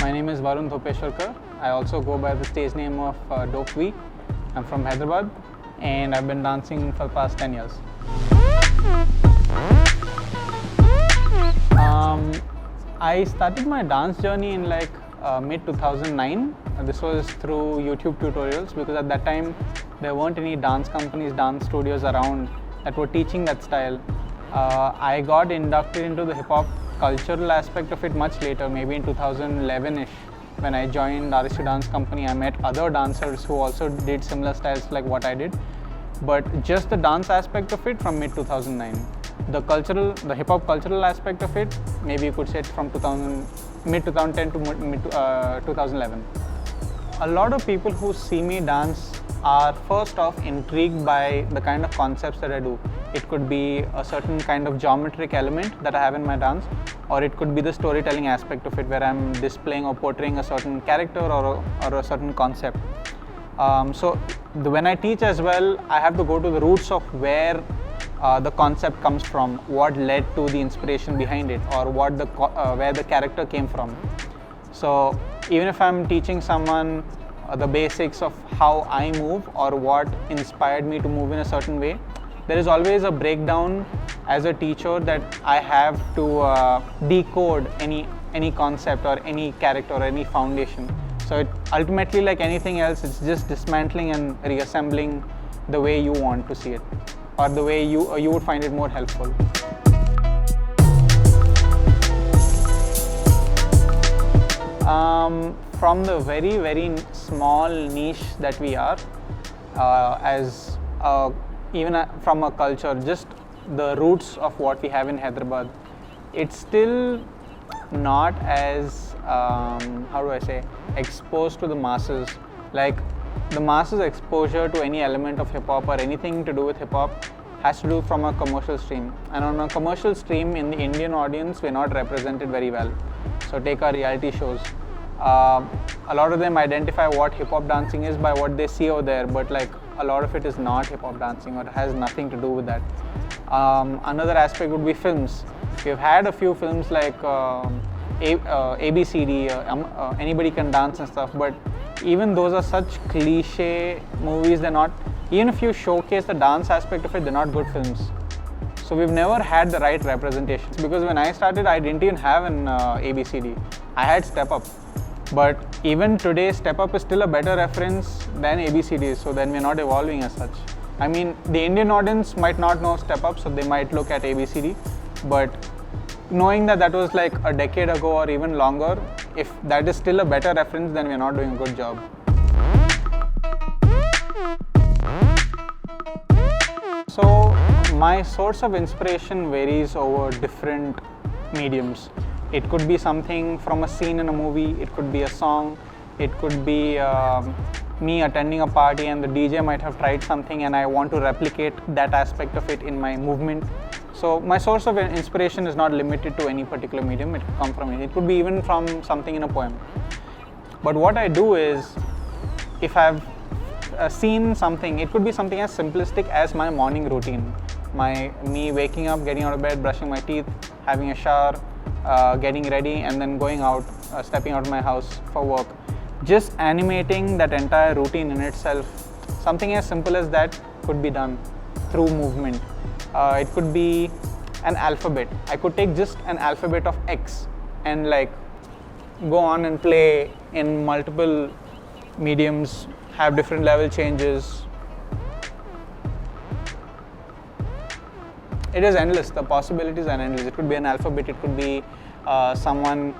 My name is Varun Dhopeshwarkar. I also go by the stage name of Dope V. I'm from Hyderabad and I've been dancing for the past 10 years. I started my dance journey in mid 2009. This was through YouTube tutorials because at that time there weren't any dance companies, dance studios around that were teaching that style. I got inducted into the hip hop cultural aspect of it much later, maybe in 2011ish. When I joined RSU Dance Company, I met other dancers who also did similar styles like what I did. But just the dance aspect of it from mid 2009. The hip hop cultural aspect of it, maybe you could say it's from mid 2010 to mid 2011. A lot of people who see me dance are first off intrigued by the kind of concepts that I do. It could be a certain kind of geometric element that I have in my dance, or it could be the storytelling aspect of it where I'm displaying or portraying a certain character or a certain concept. When I teach as well, I have to go to the roots of where the concept comes from, what led to the inspiration behind it, or where the character came from. So even if I'm teaching someone the basics of how I move or what inspired me to move in a certain way, there is always a breakdown as a teacher that I have to decode any concept or any character or any foundation. So it ultimately, like anything else, it's just dismantling and reassembling the way you want to see it, or the way you would find it more helpful. From the very, very small niche that we are, from a culture, just the roots of what we have in Hyderabad, it's still not as, exposed to the masses. Like the masses exposure to any element of hip hop or anything to do with hip hop has to do from a commercial stream. And on a commercial stream in the Indian audience, we're not represented very well. So take our reality shows. A lot of them identify what hip hop dancing is by what they see over there, but like a lot of it is not hip hop dancing or has nothing to do with that. Another aspect would be films. We've had a few films like ABCD, Anybody Can Dance and stuff, but even those are such cliche movies. They're not, even if you showcase the dance aspect of it, they're not good films. So we've never had the right representations, because when I started, I didn't even have an ABCD. I had Step Up. But even today, Step Up is still a better reference than ABCD, so then we're not evolving as such. I mean, the Indian audience might not know Step Up, so they might look at ABCD, but knowing that that was like a decade ago or even longer, if that is still a better reference, then we're not doing a good job. So my source of inspiration varies over different mediums. It could be something from a scene in a movie, it could be a song, it could be me attending a party and the DJ might have tried something and I want to replicate that aspect of it in my movement. So my source of inspiration is not limited to any particular medium. It could come from it. It could be even from something in a poem. But what I do is, if I've seen something, it could be something as simplistic as my morning routine. Me waking up, getting out of bed, brushing my teeth, having a shower, getting ready, and then going out, stepping out of my house for work. Just animating that entire routine in itself, something as simple as that could be done through movement. It could be an alphabet. I could take just an alphabet of X and like go on and play in multiple mediums, have different level changes. It is endless. The possibilities are endless. It could be an alphabet. It could be someone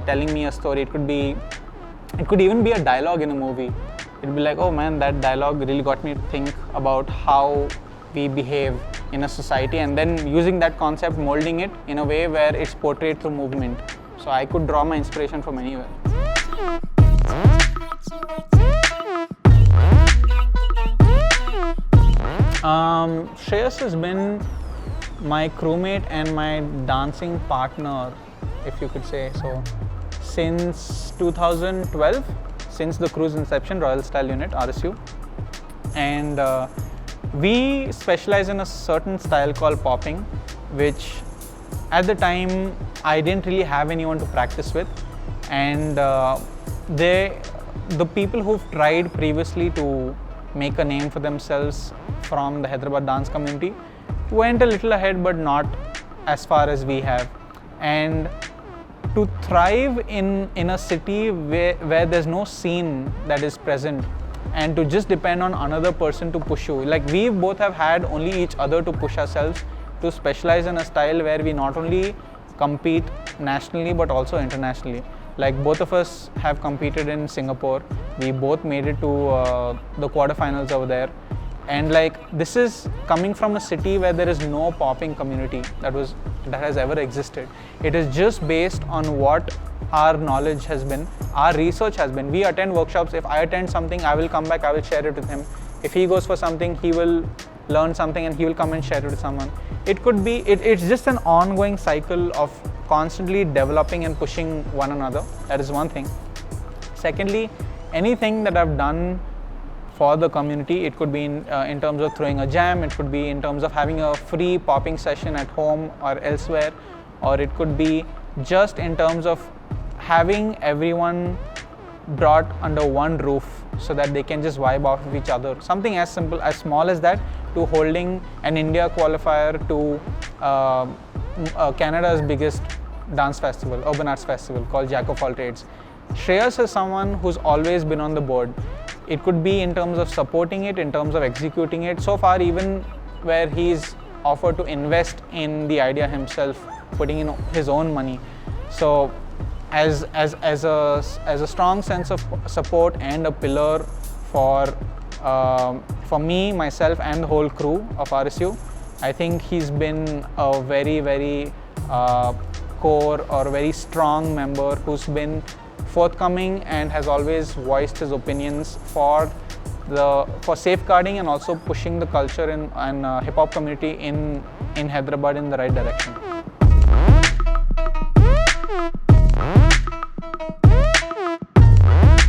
telling me a story. It could even be a dialogue in a movie. It'd be like, oh man, that dialogue really got me to think about how we behave in a society, and then using that concept, molding it in a way where it's portrayed through movement. So I could draw my inspiration from anywhere. Shreyas has been my crewmate and my dancing partner, if you could say so, since 2012, since the crew's inception, Royal Style Unit, RSU. And we specialize in a certain style called popping, which at the time I didn't really have anyone to practice with. And the people who've tried previously to make a name for themselves from the Hyderabad dance community went a little ahead, but not as far as we have. And to thrive in a city where there's no scene that is present, and to just depend on another person to push you, like we both have had only each other to push ourselves to specialize in a style where we not only compete nationally but also internationally. Like both of us have competed in Singapore. We both made it to the quarterfinals over there. And like this is coming from a city where there is no popping community that has ever existed. It is just based on what our knowledge has been, our research has been. We attend workshops. If I attend something, I will come back, I will share it with him. If he goes for something, he will learn something and he will come and share it with someone. It could be, it's just an ongoing cycle of constantly developing and pushing one another. That is one thing. Secondly, anything that I've done for the community, it could be in terms of throwing a jam, it could be in terms of having a free popping session at home or elsewhere, or it could be just in terms of having everyone brought under one roof so that they can just vibe off of each other. Something as simple, as small as that, to holding an India qualifier to Canada's biggest dance festival, urban arts festival called Jack of all trades. Shreyas is someone who's always been on the board. It could be in terms of supporting it, in terms of executing it. So far, even where he's offered to invest in the idea himself, putting in his own money. So as a strong sense of support and a pillar for me, myself, and the whole crew of RSU, I think he's been a very core or very strong member who's been forthcoming and has always voiced his opinions for safeguarding and also pushing the culture and hip hop community in Hyderabad in the right direction.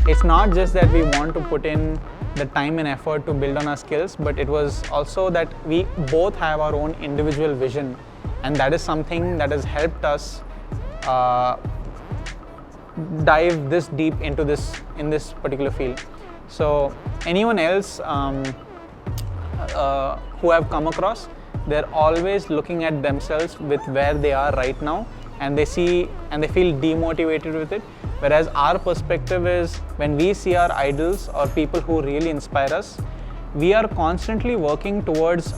It's not just that we want to put in the time and effort to build on our skills, but it was also that we both have our own individual vision, and that is something that has helped us dive this deep into in this particular field. So anyone else who have come across, they're always looking at themselves with where they are right now, and they see and they feel demotivated with it. Whereas our perspective is, when we see our idols or people who really inspire us, we are constantly working towards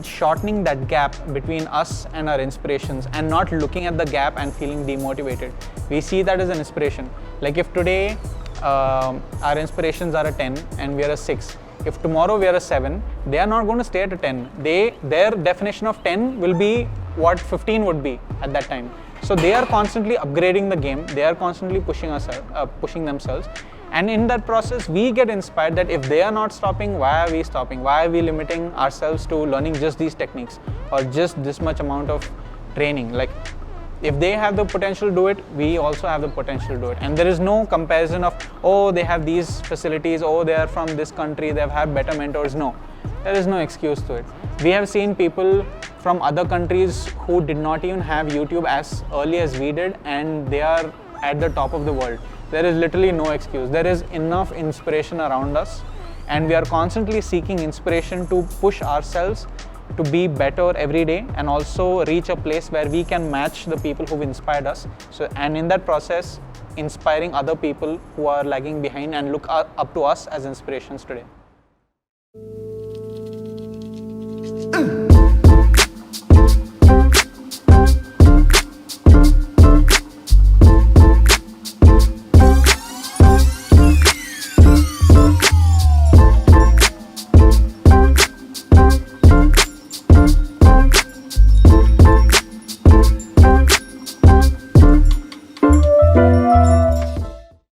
shortening that gap between us and our inspirations, and not looking at the gap and feeling demotivated. We see that as an inspiration. Like if today our inspirations are a 10 and we are a 6, if tomorrow we are a 7, they are not going to stay at a 10. Their definition of 10 will be what 15 would be at that time. So they are constantly upgrading the game. They are constantly pushing themselves. And in that process, we get inspired that if they are not stopping, why are we stopping? Why are we limiting ourselves to learning just these techniques or just this much amount of training? Like, if they have the potential to do it, we also have the potential to do it. And there is no comparison of, oh, they have these facilities, oh, they are from this country, they have had better mentors. No, there is no excuse to it. We have seen people from other countries who did not even have YouTube as early as we did, and they are at the top of the world. There is literally no excuse. There is enough inspiration around us, and we are constantly seeking inspiration to push ourselves to be better every day and also reach a place where we can match the people who've inspired us. So, and in that process, inspiring other people who are lagging behind and look up to us as inspirations today.